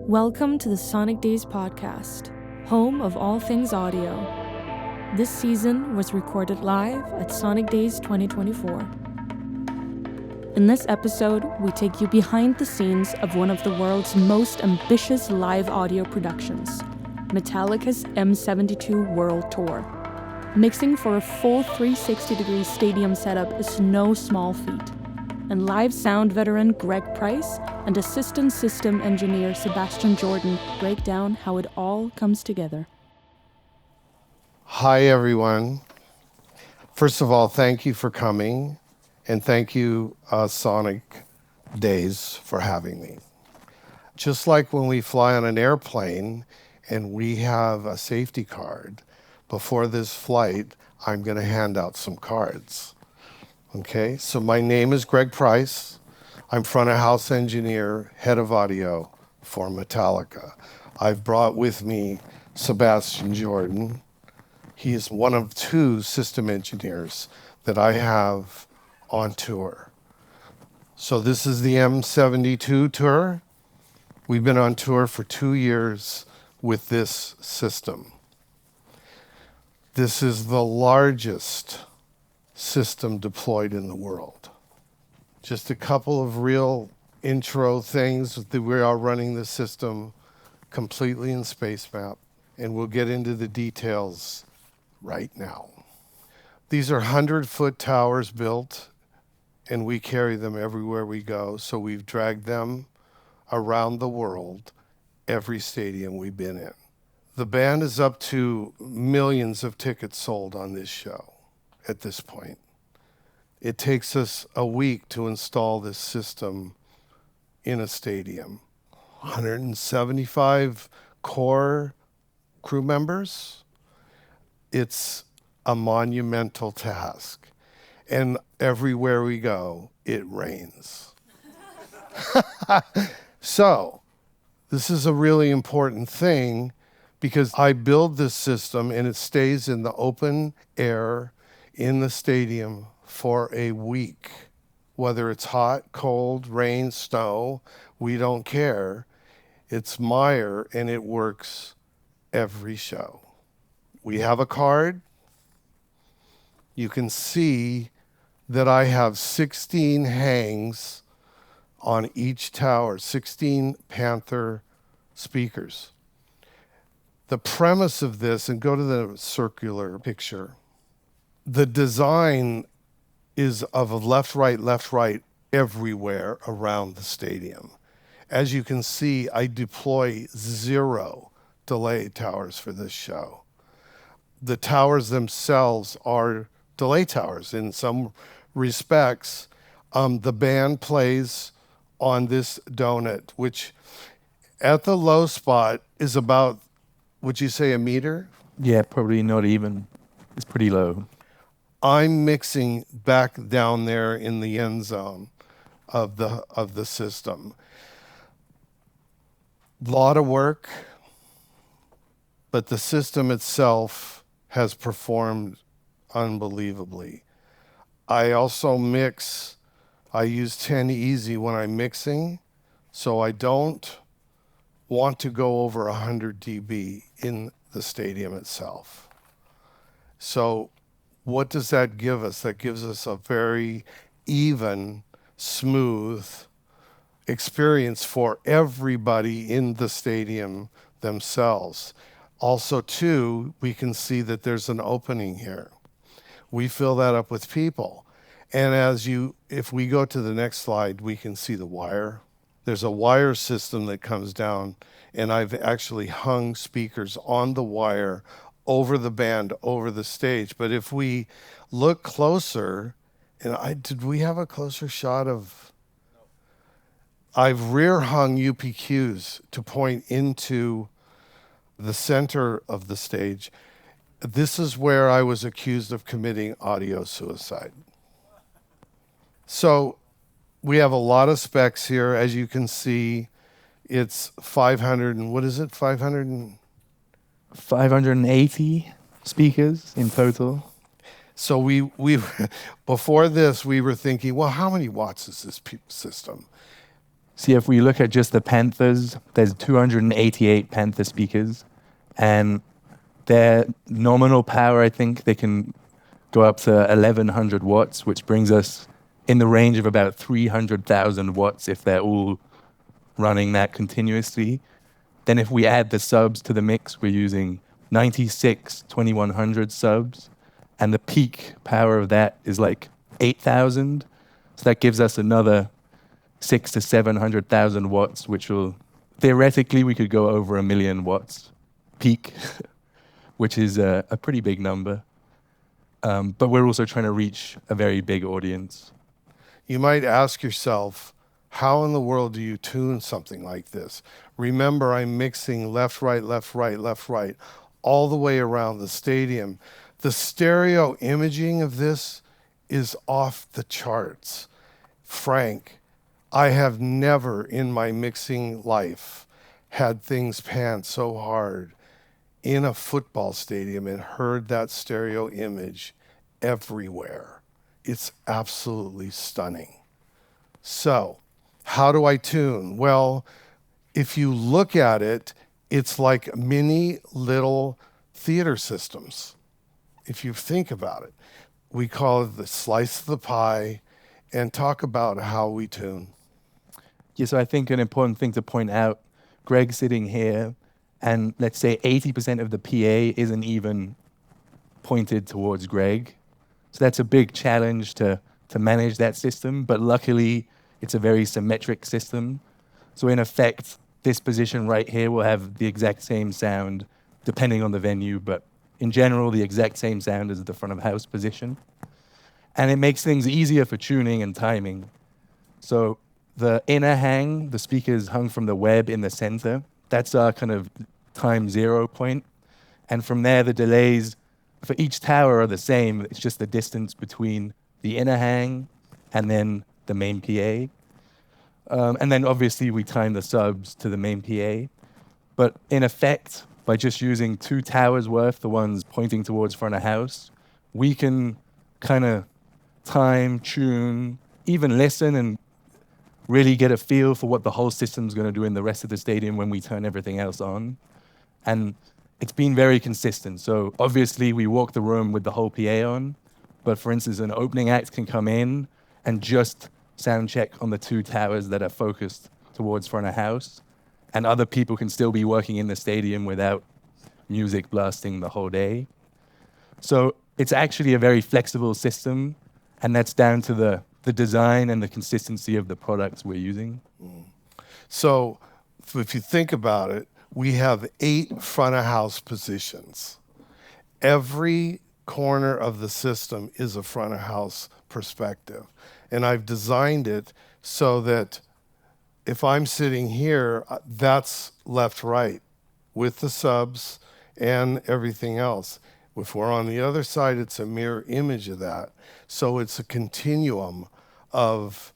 Welcome to the Sonic Days podcast, home of all things audio. This season was recorded live at Sonic Days 2024. In this episode, we take you behind the scenes of one of the world's most ambitious live audio productions, Metallica's M72 World Tour. Mixing for a full 360-degree stadium setup is no small feat, and live sound veteran Greg Price and assistant system engineer Sebastian Jordan break down how it all comes together. Hi, everyone. First of all, thank you for coming, and thank you, Sonic Days, for having me. Just like when we fly on an airplane and we have a safety card, before this flight, I'm going to hand out some cards. Okay, so my name is Greg Price. I'm front of house engineer, head of audio for Metallica. I've brought with me Sebastian Jordan. He is one of two system engineers that I have on tour. So this is the M72 tour. We've been on tour for 2 years with this system. This is the largest system deployed in the world. Just a couple of real intro things that we are running the system completely in space map, and we'll get into the details right now. These are 100-foot towers built, and we carry them everywhere we go, so we've dragged them around the world, every stadium we've been in. The band is up to millions of tickets sold on this show at this point. It takes us a week to install this system in a stadium. 175 core crew members. It's a monumental task. And everywhere we go, it rains. So, this is a really important thing because I build this system and it stays in the open air in the stadium for a week. Whether it's hot, cold, rain, snow, we don't care. It's Meyer and it works every show. We have a card. You can see that I have 16 hangs on each tower, 16 Panther speakers. The premise of this, and go to the circular picture, the design is of a left, right everywhere around the stadium. As you can see, I deploy 0 delay towers for this show. The towers themselves are delay towers in some respects. The band plays on this donut, which at the low spot is about, would you say, a meter? Yeah, probably not even. It's pretty low. I'm mixing back down there in the end zone of the system. A lot of work, but the system itself has performed unbelievably. I also mix, I use 10 easy when I'm mixing, so I don't want to go over 100 dB in the stadium itself. So what does that give us? That gives us a very even, smooth experience for everybody in the stadium themselves. Also, too, we can see that there's an opening here. We fill that up with people. And if we go to the next slide, we can see the wire. There's a wire system that comes down, and I've actually hung speakers on the wire over the band, over the stage. But if we look closer, and did we have a closer shot of? No. I've rear hung UPQs to point into the center of the stage. This is where I was accused of committing audio suicide. So we have a lot of specs here. As you can see, it's 500 and what is it? 580 speakers in total. So we before this, we were thinking, well, how many watts is this system? See, if we look at just the Panthers, there's 288 Panther speakers, and their nominal power, I think they can go up to 1100 watts, which brings us in the range of about 300,000 watts if they're all running that continuously. Then if we add the subs to the mix, we're using 96 2100 subs, and the peak power of that is like 8,000. So that gives us another 600,000 to 700,000 watts, which will, theoretically, we could go over 1 million watts peak, which is a pretty big number. But we're also trying to reach a very big audience. You might ask yourself, how in the world do you tune something like this? Remember, I'm mixing left, right, left, right, left, right, all the way around the stadium. The stereo imaging of this is off the charts. Frank, I have never in my mixing life had things pan so hard in a football stadium and heard that stereo image everywhere. It's absolutely stunning. So, how do I tune? Well, if you look at it, it's like mini little theater systems. If you think about it, we call it the slice of the pie, and talk about how we tune. Yeah, so I think an important thing to point out, Greg's sitting here, and let's say 80% of the PA isn't even pointed towards Greg. So that's a big challenge to manage that system, but luckily it's a very symmetric system. So in effect, this position right here will have the exact same sound depending on the venue, but in general, the exact same sound as the front of house position. And it makes things easier for tuning and timing. So the inner hang, the speakers hung from the web in the center, that's our kind of time 0 point. And from there, the delays for each tower are the same. It's just the distance between the inner hang and then the main PA. And then obviously we time the subs to the main PA. But in effect, by just using 2 towers worth, the ones pointing towards front of house, we can kind of time, tune, even listen and really get a feel for what the whole system's going to do in the rest of the stadium when we turn everything else on. And it's been very consistent. So obviously we walk the room with the whole PA on, but for instance, an opening act can come in and just sound check on the 2 towers that are focused towards front of house, and other people can still be working in the stadium without music blasting the whole day. So it's actually a very flexible system, and that's down to the design and the consistency of the products we're using. So if you think about it, we have 8 front of house positions. Every corner of the system is a front of house perspective. And I've designed it so that if I'm sitting here, that's left, right with the subs and everything else. If we're on the other side, it's a mirror image of that. So it's a continuum of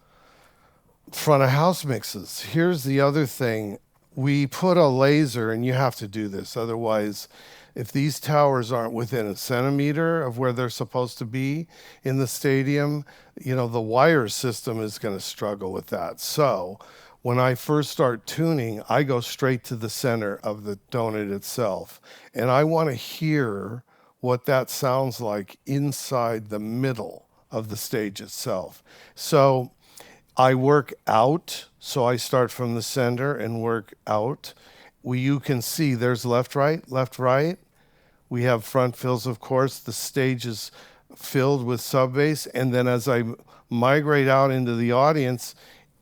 front of house mixes. Here's the other thing. We put a laser, and you have to do this. Otherwise, if these towers aren't within a centimeter of where they're supposed to be in the stadium, the wire system is going to struggle with that. So when I first start tuning, I go straight to the center of the donut itself. And I want to hear what that sounds like inside the middle of the stage itself. So I work out, so I start from the center and work out. You can see there's left, right. We have front fills, of course. The stage is filled with sub bass, and then as I migrate out into the audience,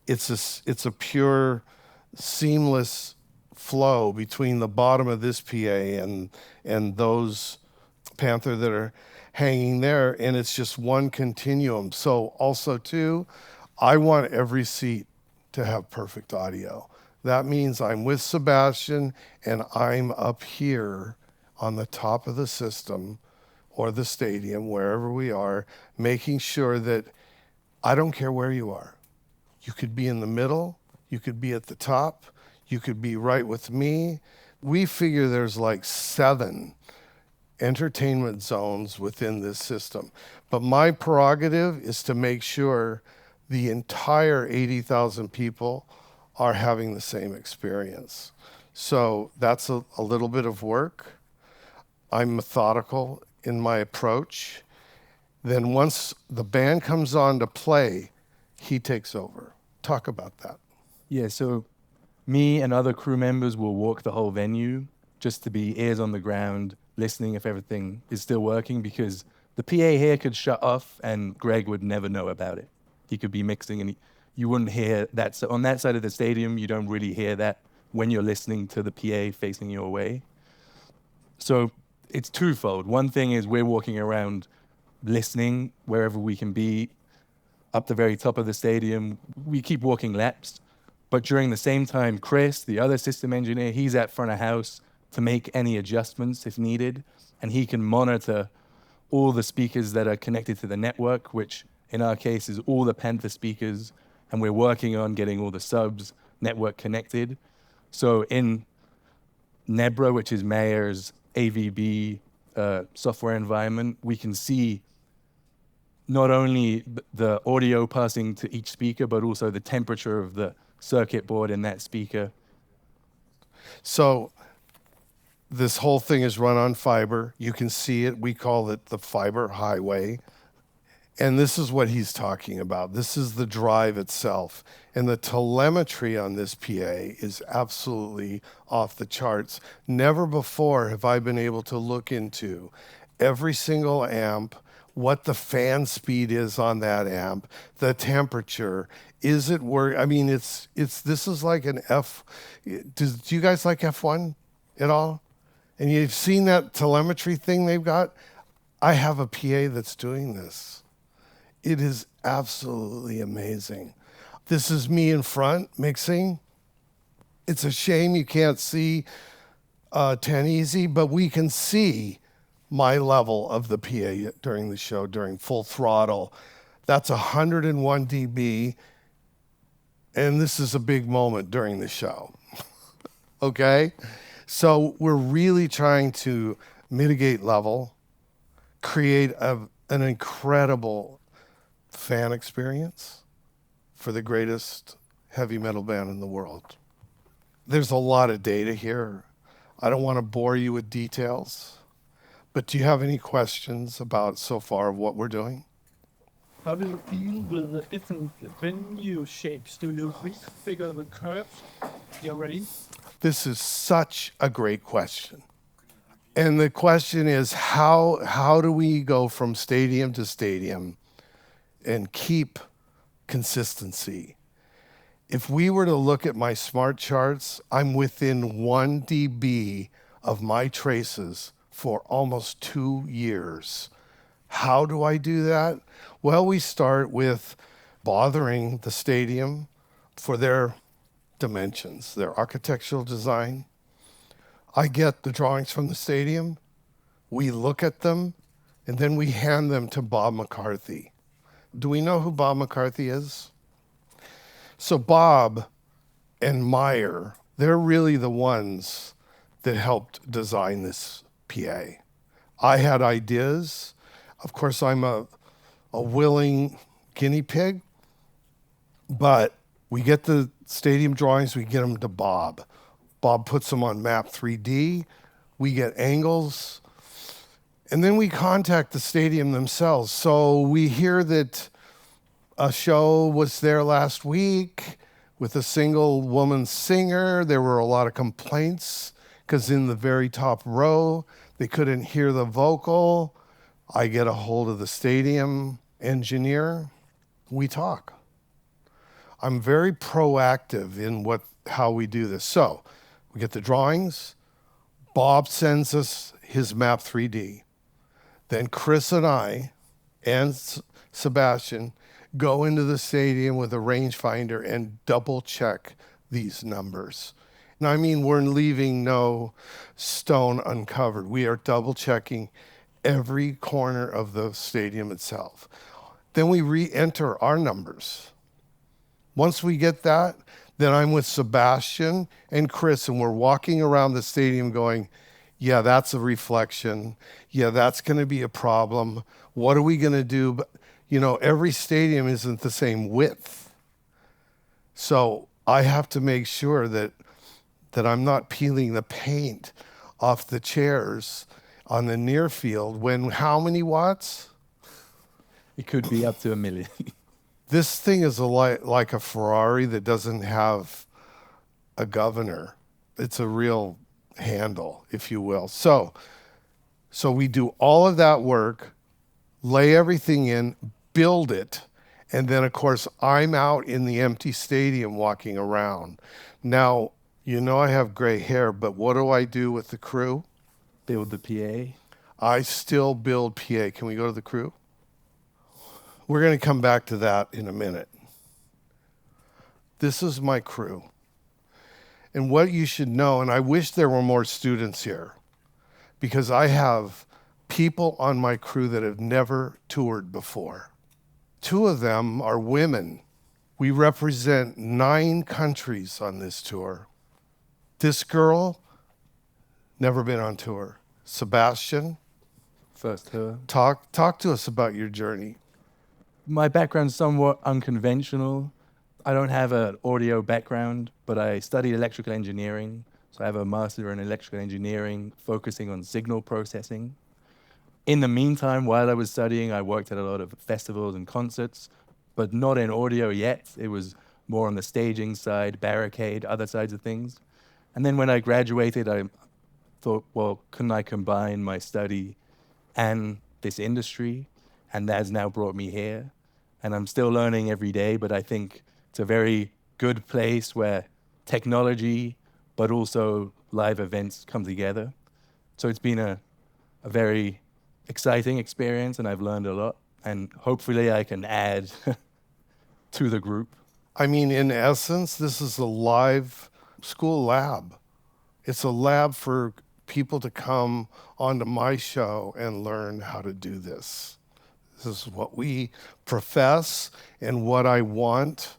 it's a pure, seamless flow between the bottom of this PA and those Panther that are hanging there, and it's just one continuum. So also too, I want every seat to have perfect audio. That means I'm with Sebastian and I'm up here on the top of the system or the stadium, wherever we are, making sure that I don't care where you are. You could be in the middle, you could be at the top, you could be right with me. We figure there's like 7 entertainment zones within this system. But my prerogative is to make sure the entire 80,000 people are having the same experience. So that's a little bit of work. I'm methodical in my approach. Then once the band comes on to play, he takes over. Talk about that. Yeah, so me and other crew members will walk the whole venue just to be ears on the ground, listening if everything is still working, because the PA here could shut off and Greg would never know about it. He could be mixing and you wouldn't hear that. So on that side of the stadium, you don't really hear that when you're listening to the PA facing your way. So it's twofold. One thing is we're walking around listening wherever we can be up the very top of the stadium. We keep walking laps. But during the same time, Chris, the other system engineer, he's at front of house to make any adjustments if needed. And he can monitor all the speakers that are connected to the network, which in our case is all the Panther speakers. And we're working on getting all the subs network connected. So in Nebra, which is Mayer's AVB software environment, we can see not only the audio passing to each speaker, but also the temperature of the circuit board in that speaker. So this whole thing is run on fiber. You can see it. We call it the fiber highway. And this is what he's talking about. This is the drive itself. And the telemetry on this PA is absolutely off the charts. Never before have I been able to look into every single amp, what the fan speed is on that amp, the temperature, is it work? I mean, this is like an do you guys like F1 at all? And you've seen that telemetry thing they've got? I have a PA that's doing this. It is absolutely amazing. This is me in front mixing. It's a shame you can't see 10 Easy, but we can see my level of the PA during the show, during full throttle. That's 101 dB, and this is a big moment during the show. Okay? So we're really trying to mitigate level, create an incredible fan experience for the greatest heavy metal band in the world. There's a lot of data here. I don't want to bore you with details, but do you have any questions about so far of what we're doing? How do you deal with the different venue shapes? Do you figure the curves? You ready? This is such a great question. And the question is, how do we go from stadium to stadium and keep consistency? If we were to look at my smart charts, I'm within 1 dB of my traces for almost 2 years. How do I do that? Well, we start with bothering the stadium for their dimensions, their architectural design. I get the drawings from the stadium, we look at them, and then we hand them to Bob McCarthy. Do we know who Bob McCarthy is? So Bob and Meyer, they're really the ones that helped design this PA. I had ideas. Of course, I'm a willing guinea pig, but we get the stadium drawings, we get them to Bob. Bob puts them on Map 3D. We get angles. And then we contact the stadium themselves. So we hear that a show was there last week with a single woman singer. There were a lot of complaints because in the very top row, they couldn't hear the vocal. I get a hold of the stadium engineer. We talk. I'm very proactive in how we do this. So we get the drawings. Bob sends us his Map 3D. Then Chris and I and Sebastian go into the stadium with a rangefinder and double check these numbers. And I mean, we're leaving no stone uncovered. We are double checking every corner of the stadium itself. Then we re-enter our numbers. Once we get that, then I'm with Sebastian and Chris, and we're walking around the stadium going, yeah, that's a reflection. Yeah, that's going to be a problem. What are we going to do? But, every stadium isn't the same width. So I have to make sure that I'm not peeling the paint off the chairs on the near field when how many watts? It could be up to 1 million. This thing is like a Ferrari that doesn't have a governor. It's a real handle, if you will. So we do all of that work, lay everything in, build it, and then, of course, I'm out in the empty stadium walking around. Now, you know I have gray hair, but what do I do with the crew? Build the PA. I still build PA. Can we go to the crew? We're going to come back to that in a minute. This is my crew. And what you should know, and I wish there were more students here, because I have people on my crew that have never toured before. 2 of them are women. We represent 9 countries on this tour. This girl, never been on tour. Sebastian, First tour. talk to us about your journey. My background's somewhat unconventional. I don't have an audio background, but I studied electrical engineering. So I have a master in electrical engineering, focusing on signal processing. In the meantime, while I was studying, I worked at a lot of festivals and concerts, but not in audio yet. It was more on the staging side, barricade, other sides of things. And then when I graduated, I thought, well, couldn't I combine my study and this industry? And that has now brought me here. And I'm still learning every day, but I think it's a very good place where technology, but also live events come together. So it's been a very exciting experience, and I've learned a lot. And hopefully I can add to the group. I mean, in essence, this is a live school lab. It's a lab for people to come onto my show and learn how to do this. This is what we profess and what I want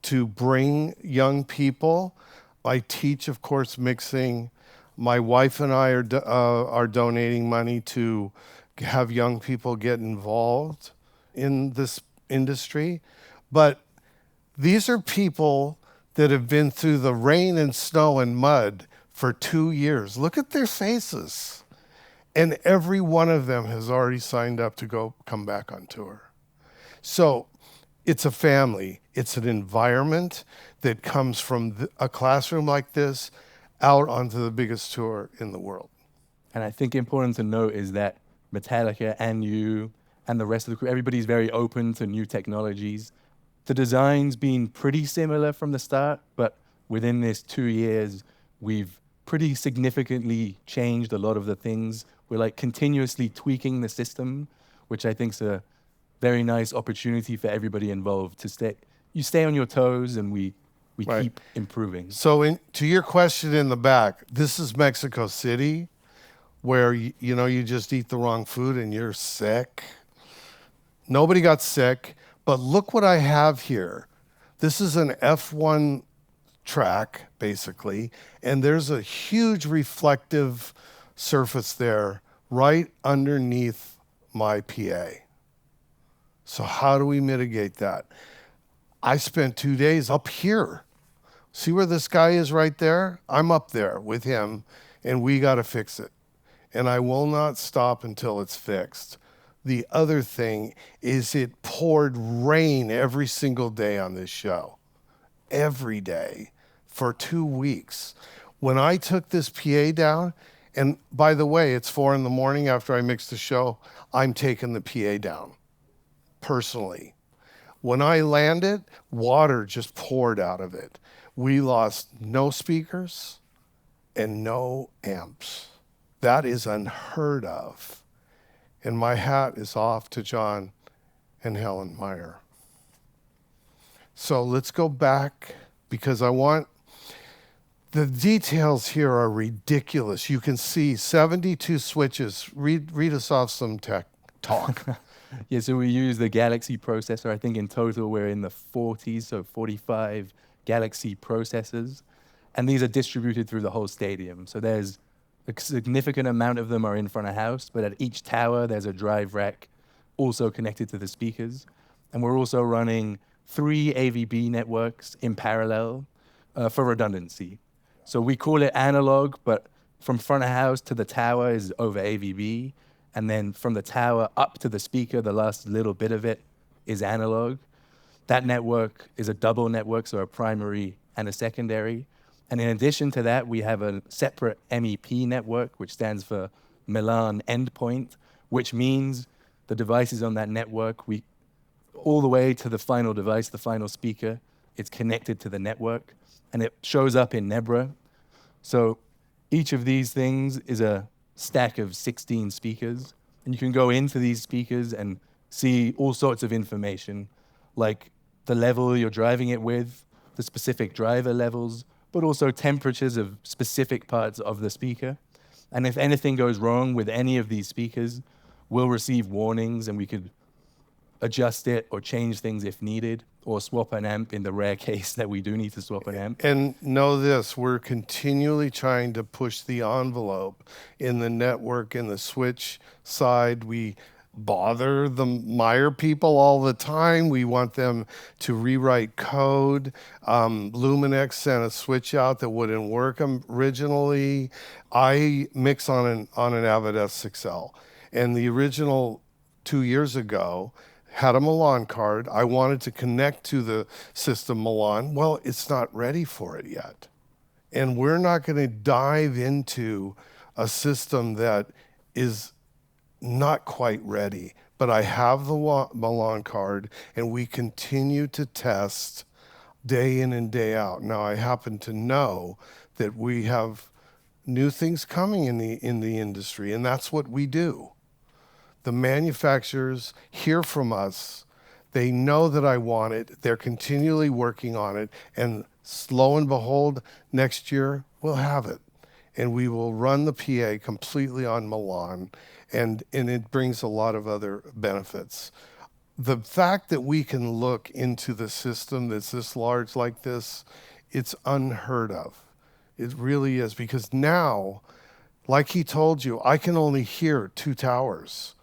to bring young people. I teach, of course, mixing. My wife and I are donating money to have young people get involved in this industry. But these are people that have been through the rain and snow and mud for 2 years. Look at their faces. And every one of them has already signed up to come back on tour. So it's a family. It's an environment that comes from a classroom like this out onto the biggest tour in the world. And I think important to note is that Metallica and you and the rest of the crew, everybody's very open to new technologies. The design's been pretty similar from the start, but within this 2 years, we've pretty significantly changed a lot of the things. We're like continuously tweaking the system, which I think is a very nice opportunity for everybody involved to stay. You stay on your toes, and we Right. keep improving. So to your question in the back, this is Mexico City, where you just eat the wrong food and you're sick. Nobody got sick, but look what I have here. This is an F1 track, basically, and there's a huge reflective surface there right underneath my PA. So how do we mitigate that? I spent 2 days up here. See where this guy is right there? I'm up there with him, and we got to fix it. And I will not stop until it's fixed. The other thing is it poured rain every single day on this show. Every day for 2 weeks. When I took this PA down, and by the way, it's 4 a.m. after I mixed the show, I'm taking the PA down, personally. When I landed, water just poured out of it. We lost no speakers and no amps. That is unheard of. And my hat is off to John and Helen Meyer. So let's go back, because the details here are ridiculous. You can see 72 switches. Read us off some tech talk. Yeah, so we use the Galaxy processor. I think in total we're in the 40s, so 45 Galaxy processors. And these are distributed through the whole stadium. So there's a significant amount of them are in front of house, but at each tower there's a drive rack also connected to the speakers. And we're also running 3 AVB networks in parallel for redundancy. So we call it analog, but from front of house to the tower is over AVB. And then from the tower up to the speaker, the last little bit of it is analog. That network is a double network, so a primary and a secondary. And in addition to that, we have a separate MEP network, which stands for Milan Endpoint, which means the devices on that network, all the way to the final device, the final speaker, it's connected to the network, and it shows up in Nebra. So each of these things is a stack of 16 speakers, and you can go into these speakers and see all sorts of information, like the level you're driving it with, the specific driver levels, but also temperatures of specific parts of the speaker. And if anything goes wrong with any of these speakers, we'll receive warnings, and we could adjust it or change things if needed, or swap an amp in the rare case that we do need to swap an amp. And know this, we're continually trying to push the envelope in the network, in the switch side. We bother the Meyer people all the time. We want them to rewrite code. Luminex sent a switch out that wouldn't work originally. I mix on an Avid S6L, and the original 2 years ago had a Milan card. I wanted to connect to the system Milan. Well, it's not ready for it yet. And we're not going to dive into a system that is not quite ready. But I have the Milan card, and we continue to test day in and day out. Now, I happen to know that we have new things coming in the industry, and that's what we do. The manufacturers hear from us. They know that I want it. They're continually working on it. And lo and behold, next year, we'll have it. And we will run the PA completely on Milan. And it brings a lot of other benefits. The fact that we can look into the system that's this large like this, it's unheard of. It really is. Because now, like he told you, I can only hear 2 towers.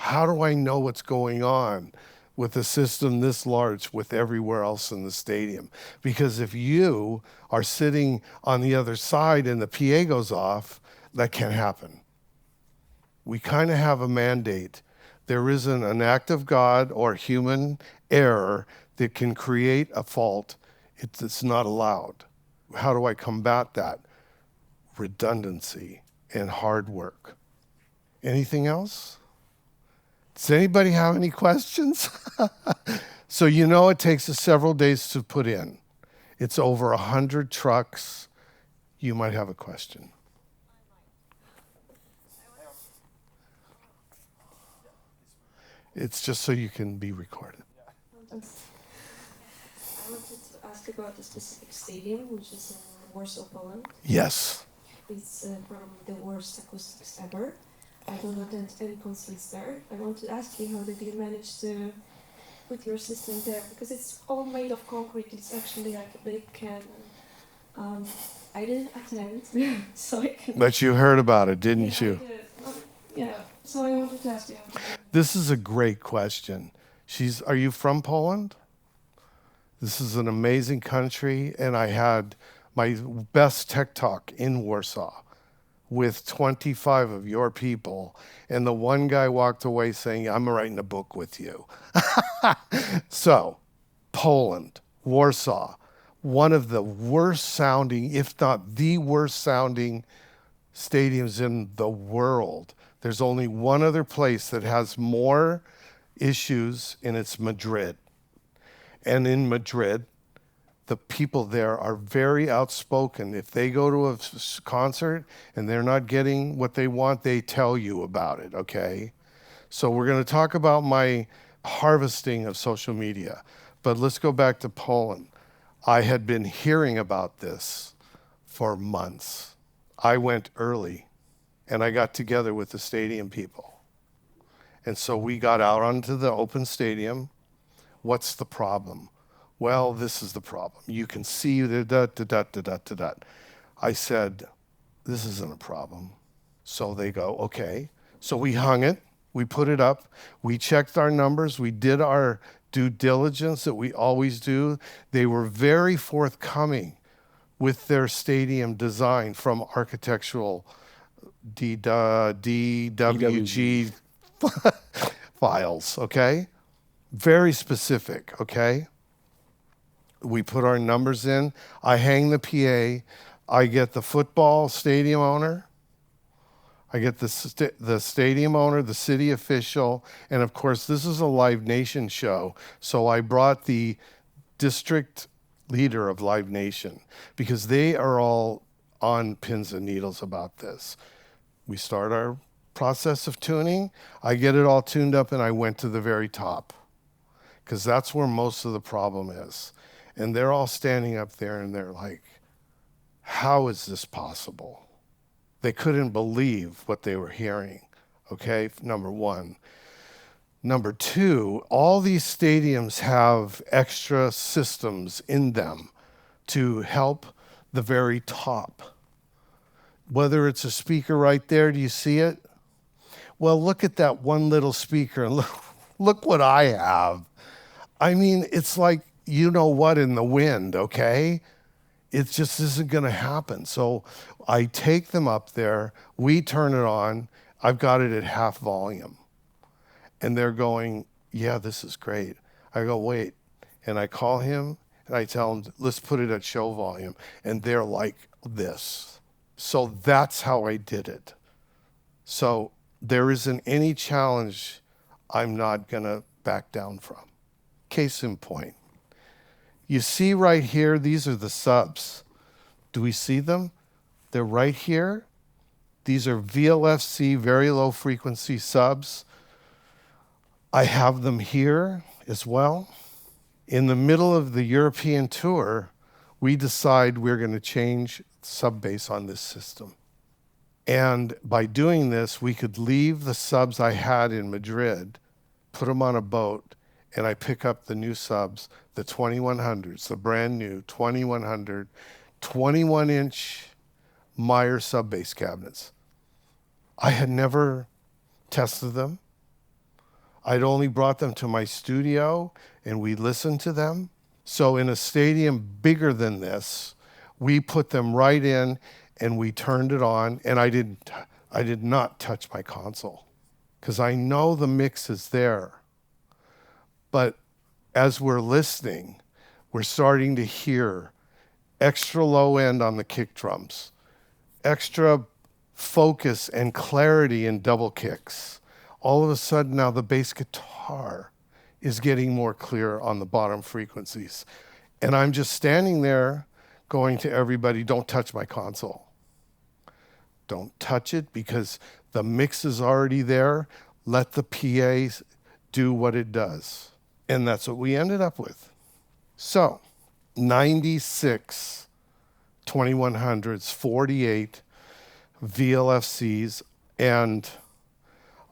How do I know what's going on with a system this large with everywhere else in the stadium? Because if you are sitting on the other side and the PA goes off, that can't happen. We kind of have a mandate. There isn't an act of God or human error that can create a fault. It's not allowed. How do I combat that? Redundancy and hard work. Anything else? Does anybody have any questions? So it takes us several days to put in. It's over 100 trucks. You might have a question. It's just so you can be recorded. I wanted to ask about the specific stadium, which is in Warsaw, Poland. Yes. It's probably the worst acoustics ever. I don't attend any concerts there. I want to ask you, how did you manage to put your system there? Because it's all made of concrete. It's actually like a big can. I didn't attend, so I can... But you heard about it, didn't you? I did. Yeah, so I wanted to ask you. This is a great question. Are you from Poland? This is an amazing country, and I had my best tech talk in Warsaw with 25 of your people, and the one guy walked away saying, I'm writing a book with you. So, Poland, Warsaw, one of the worst sounding, if not the worst sounding stadiums in the world. There's only one other place that has more issues, and it's Madrid. And in Madrid, the people there are very outspoken. If they go to a concert and they're not getting what they want, they tell you about it, okay? So we're going to talk about my harvesting of social media. But let's go back to Poland. I had been hearing about this for months. I went early, and I got together with the stadium people. And so we got out onto the open stadium. What's the problem? Well, this is the problem. You can see the . I said, this isn't a problem. So they go, okay. So we hung it. We put it up. We checked our numbers. We did our due diligence that we always do. They were very forthcoming with their stadium design from architectural DWG files, okay? Very specific, okay? We put our numbers in. I hang the PA. I get the football stadium owner. I get the stadium owner, the city official, and of course, this is a Live Nation show. So I brought the district leader of Live Nation because they are all on pins and needles about this. We start our process of tuning. I get it all tuned up, and I went to the very top because that's where most of the problem is. And they're all standing up there, and they're like, how is this possible? They couldn't believe what they were hearing, okay, number one. Number two, all these stadiums have extra systems in them to help the very top. Whether it's a speaker right there, do you see it? Well, look at that one little speaker, and look what I have. I mean, it's like, you know what, in the wind, okay? It just isn't going to happen. So I take them up there. We turn it on. I've got it at half volume. And they're going, yeah, this is great. I go, wait. And I call him, and I tell him, let's put it at show volume. And they're like this. So that's how I did it. So there isn't any challenge I'm not going to back down from. Case in point. You see right here, these are the subs. Do we see them? They're right here. These are VLFC, very low frequency subs. I have them here as well. In the middle of the European tour, we decide we're going to change sub bass on this system. And by doing this, we could leave the subs I had in Madrid, put them on a boat, and I pick up the new subs, the 2100s, the brand new 2100, 21-inch Meyer sub bass cabinets. I had never tested them. I'd only brought them to my studio, and we listened to them. So in a stadium bigger than this, we put them right in, and we turned it on, and I did not touch my console because I know the mix is there. But as we're listening, we're starting to hear extra low end on the kick drums, extra focus and clarity in double kicks. All of a sudden now the bass guitar is getting more clear on the bottom frequencies. And I'm just standing there going to everybody, don't touch my console. Don't touch it because the mix is already there. Let the PA do what it does. And that's what we ended up with. So, 96 2100s, 48 VLFCs, and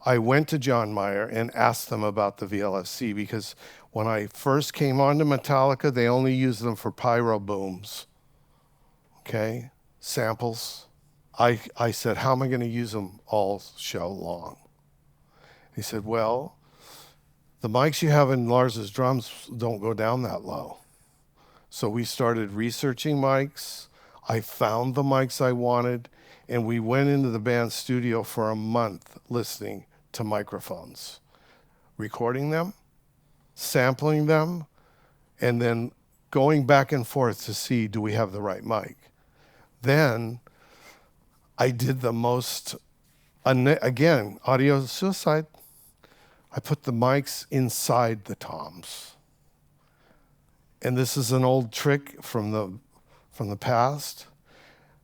I went to John Mayer and asked them about the VLFC because when I first came on to Metallica, they only used them for pyro booms, okay, samples. I said, how am I going to use them all show long? He said, well, the mics you have in Lars's drums don't go down that low. So we started researching mics. I found the mics I wanted, and we went into the band studio for a month listening to microphones, recording them, sampling them, and then going back and forth to see, do we have the right mic? Then I did the most, again, audio suicide. I put the mics inside the toms. And this is an old trick from the past,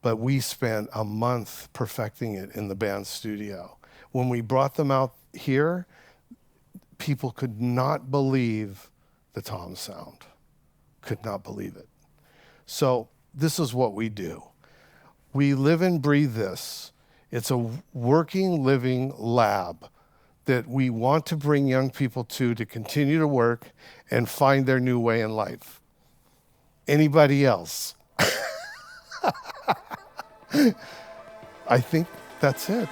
but we spent a month perfecting it in the band studio. When we brought them out here, people could not believe the tom sound. Could not believe it. So this is what we do. We live and breathe this. It's a working, living lab that we want to bring young people to continue to work and find their new way in life. Anybody else? I think that's it.